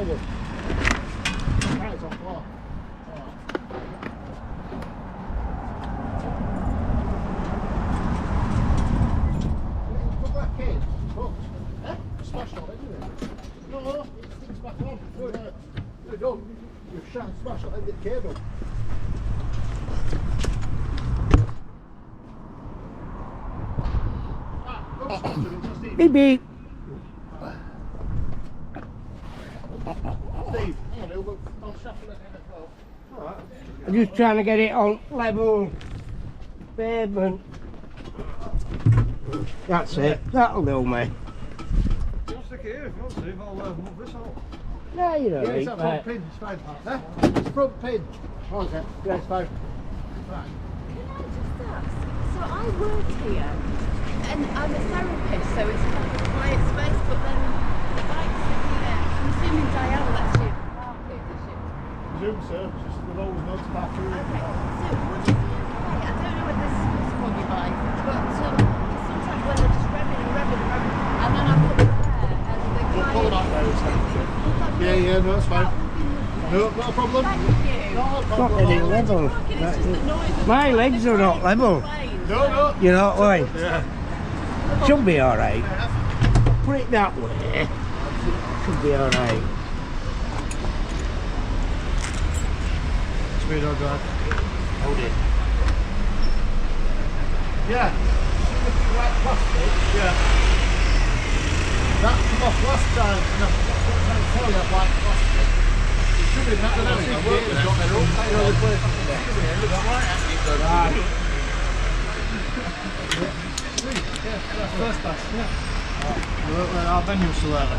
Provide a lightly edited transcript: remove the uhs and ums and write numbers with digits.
forward. Right, it's on floor. Put back in. Hooked. Eh? Smashed on it, didn't it? No, it's back on. Good. You're done. You've smashed on the cable. Beep beep. Steve, hang on, I'll shuffle it in as well. Alright. I'm just trying to get it on level pavement. That's it. That'll do me. I'll stick it here if you want to. I'll move this out. No, you don't Yeah, it's need that that. front pin, it's fine. Eh? It's front pin. Okay, yeah, it's fine. Right. Can I just ask? So I work here, and I'm a therapist, so it's like a quiet space, but then the bike's in here. I'm assuming Diane lets you park here, does she? Zoom services, we've always known to park here. Okay, so would it be okay? I don't know whether this is possible on your bike, but sometimes when they're just revving, and then I put it there, and the We'll guy... pull it out there instead. Yeah, no, it's fine. No, not a problem. Thank you. Not a Not problem. really level. It's just the noise of My the legs are not plane. level. No, no. You know what I mean? Yeah. Should be alright. Put it that way. Should be alright. Speed on drive. Hold it. Yeah. White plastic. Yeah. That come off last time. No, that's what I'm trying to tell you, that white plastic. It should be that. That's it. It's got their own kind of replacement. Right. Yeah, that's first pass. Yeah. Our venue's still there.